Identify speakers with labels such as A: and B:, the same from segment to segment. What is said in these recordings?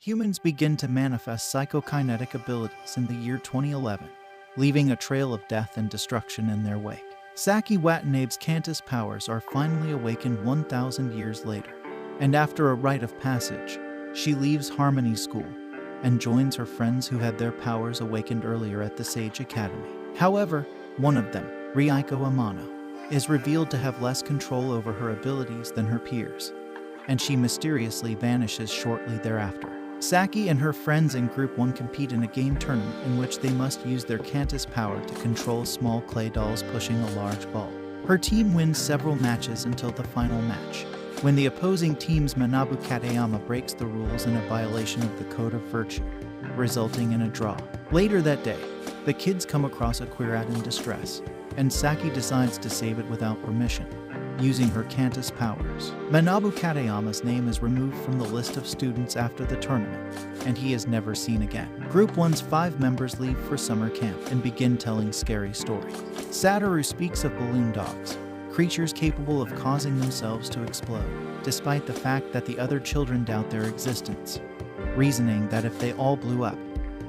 A: Humans begin to manifest psychokinetic abilities in the year 2011, leaving a trail of death and destruction in their wake. Saki Watanabe's Cantus powers are finally awakened 1,000 years later, and after a rite of passage, she leaves Harmony School and joins her friends who had their powers awakened earlier at the Sage Academy. However, one of them, Ryuko Amano, is revealed to have less control over her abilities than her peers, and she mysteriously vanishes shortly thereafter. Saki and her friends in Group 1 compete in a game tournament in which they must use their Cantus power to control small clay dolls pushing a large ball. Her team wins several matches until the final match, when the opposing team's Manabu Katayama breaks the rules in a violation of the Code of Virtue, resulting in a draw. Later that day, the kids come across a Quirat in distress, and Saki decides to save it without permission, using her Cantus powers. Manabu Katayama's name is removed from the list of students after the tournament, and he is never seen again. Group 1's 5 members leave for summer camp and begin telling scary stories. Satoru speaks of balloon dogs, creatures capable of causing themselves to explode, despite the fact that the other children doubt their existence, reasoning that if they all blew up,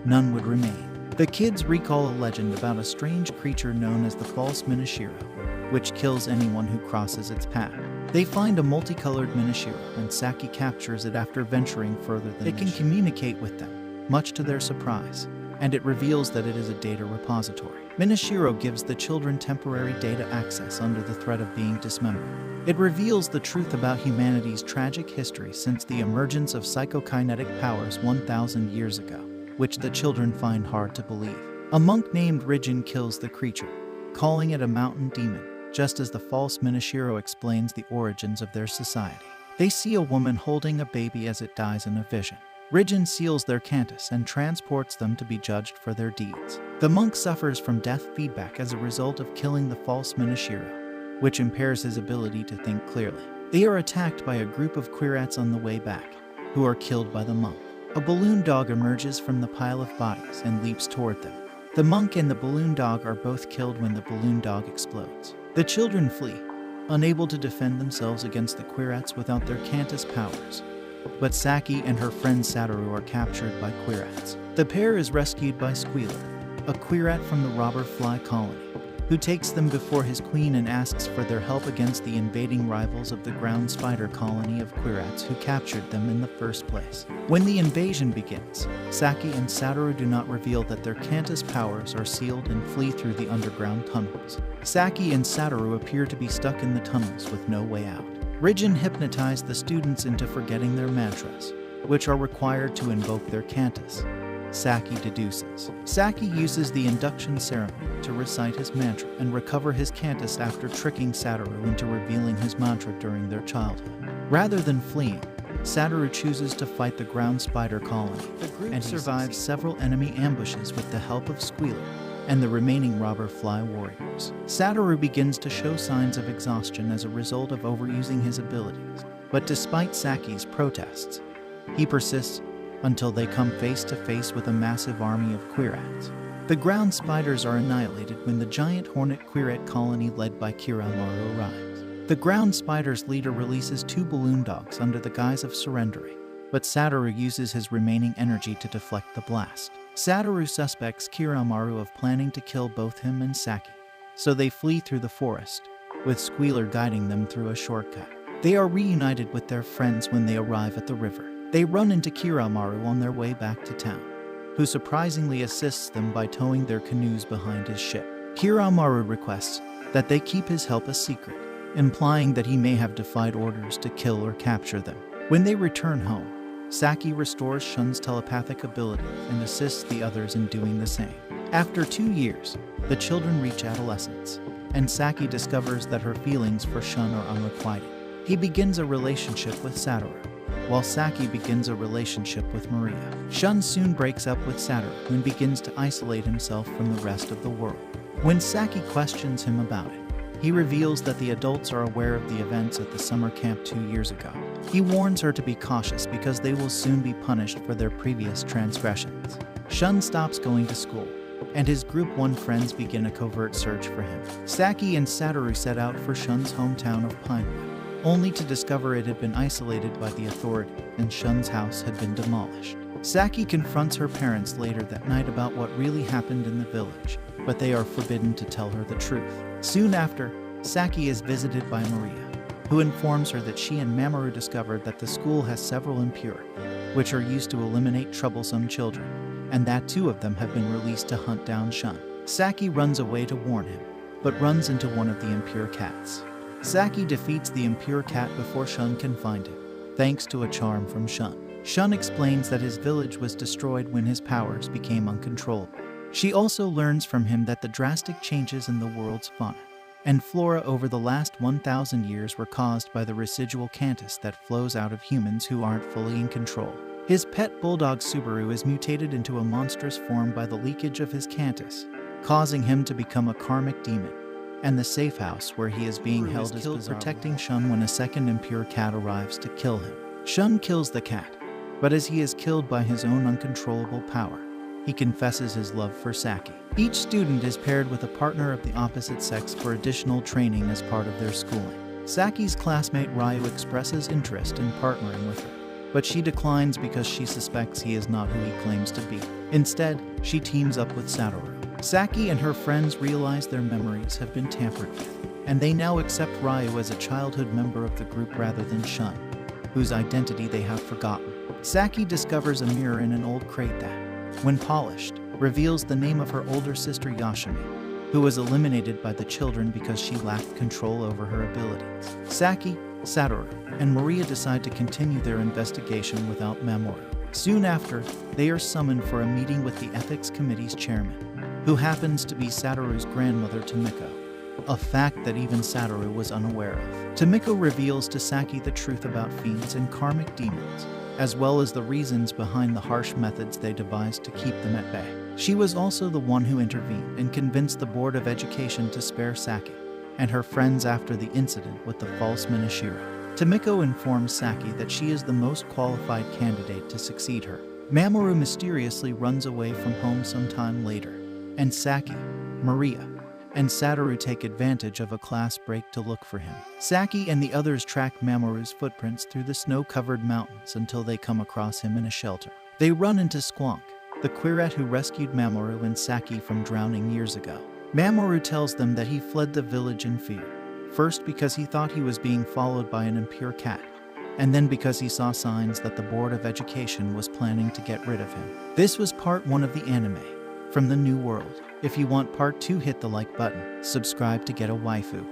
A: none would remain. The kids recall a legend about a strange creature known as the false Minashiro, which kills anyone who crosses its path. They find a multicolored Minashiro, and Saki captures it after venturing further than it can communicate with them, much to their surprise, and it reveals that it is a data repository. Minashiro gives the children temporary data access under the threat of being dismembered. It reveals the truth about humanity's tragic history since the emergence of psychokinetic powers 1,000 years ago, which the children find hard to believe. A monk named Rijin kills the creature, calling it a mountain demon, just as the false Minashiro explains the origins of their society. They see a woman holding a baby as it dies in a vision. Rijin seals their Cantus and transports them to be judged for their deeds. The monk suffers from death feedback as a result of killing the false Minashiro, which impairs his ability to think clearly. They are attacked by a group of Quirats on the way back, who are killed by the monk. A balloon dog emerges from the pile of bodies and leaps toward them. The monk and the balloon dog are both killed when the balloon dog explodes. The children flee, unable to defend themselves against the Quirats without their Cantus powers. But Saki and her friend Satoru are captured by Quirats. The pair is rescued by Squealer, a Quirat from the robber fly colony, who takes them before his queen and asks for their help against the invading rivals of the ground spider colony of Quirats who captured them in the first place. When the invasion begins, Saki and Satoru do not reveal that their Cantus powers are sealed and flee through the underground tunnels. Saki and Satoru appear to be stuck in the tunnels with no way out. Rijin hypnotized the students into forgetting their mantras, which are required to invoke their Cantus. Saki deduces. Saki uses the induction ceremony to recite his mantra and recover his Cantus after tricking Satoru into revealing his mantra during their childhood. Rather than fleeing, Satoru chooses to fight the ground spider colony, and survives several enemy ambushes with the help of Squealer and the remaining robber fly warriors. Satoru begins to show signs of exhaustion as a result of overusing his abilities, but despite Saki's protests, he persists until they come face to face with a massive army of Quirats. The ground spiders are annihilated when the giant hornet Quirat colony led by Kiramaru arrives. The ground spider's leader releases 2 balloon dogs under the guise of surrendering, but Satoru uses his remaining energy to deflect the blast. Satoru suspects Kiramaru of planning to kill both him and Saki, so they flee through the forest, with Squealer guiding them through a shortcut. They are reunited with their friends when they arrive at the river. They run into Kiramaru on their way back to town, who surprisingly assists them by towing their canoes behind his ship. Kiramaru requests that they keep his help a secret, implying that he may have defied orders to kill or capture them. When they return home, Saki restores Shun's telepathic abilities and assists the others in doing the same. After 2 years, the children reach adolescence, and Saki discovers that her feelings for Shun are unrequited. He begins a relationship with Satoru, while Saki begins a relationship with Maria. Shun soon breaks up with Satoru and begins to isolate himself from the rest of the world. When Saki questions him about it, he reveals that the adults are aware of the events at the summer camp 2 years ago. He warns her to be cautious because they will soon be punished for their previous transgressions. Shun stops going to school, and his Group 1 friends begin a covert search for him. Saki and Satoru set out for Shun's hometown of Pinewood, only to discover it had been isolated by the authorities and Shun's house had been demolished. Saki confronts her parents later that night about what really happened in the village, but they are forbidden to tell her the truth. Soon after, Saki is visited by Maria, who informs her that she and Mamoru discovered that the school has several impure, which are used to eliminate troublesome children, and that 2 of them have been released to hunt down Shun. Saki runs away to warn him, but runs into one of the impure cats. Saki defeats the impure cat before Shun can find him, thanks to a charm from Shun. Shun explains that his village was destroyed when his powers became uncontrollable. She also learns from him that the drastic changes in the world's fauna and flora over the last 1,000 years were caused by the residual cantus that flows out of humans who aren't fully in control. His pet bulldog Subaru is mutated into a monstrous form by the leakage of his cantus, causing him to become a karmic demon, and the safe house where he is being held is killed, protecting Shun when a second impure cat arrives to kill him. Shun kills the cat, but as he is killed by his own uncontrollable power, he confesses his love for Saki. Each student is paired with a partner of the opposite sex for additional training as part of their schooling. Saki's classmate Ryu expresses interest in partnering with her, but she declines because she suspects he is not who he claims to be. Instead, she teams up with Satoru. Saki and her friends realize their memories have been tampered with, and they now accept Ryu as a childhood member of the group rather than Shun, whose identity they have forgotten. Saki discovers a mirror in an old crate that, when polished, reveals the name of her older sister Yashimi, who was eliminated by the children because she lacked control over her abilities. Saki, Satoru, and Maria decide to continue their investigation without Mamoru. Soon after, they are summoned for a meeting with the Ethics Committee's chairman, who happens to be Satoru's grandmother Tomiko, a fact that even Satoru was unaware of. Tomiko reveals to Saki the truth about fiends and karmic demons, as well as the reasons behind the harsh methods they devised to keep them at bay. She was also the one who intervened and convinced the Board of Education to spare Saki and her friends after the incident with the false Minashiro. Tomiko informs Saki that she is the most qualified candidate to succeed her. Mamoru mysteriously runs away from home sometime later, and Saki, Maria, and Satoru take advantage of a class break to look for him. Saki and the others track Mamoru's footprints through the snow-covered mountains until they come across him in a shelter. They run into Squonk, the quirret who rescued Mamoru and Saki from drowning years ago. Mamoru tells them that he fled the village in fear, first because he thought he was being followed by an impure cat, and then because he saw signs that the Board of Education was planning to get rid of him. This was part 1 of the anime from the New World. If you want part 2, hit the like button, subscribe to get a waifu.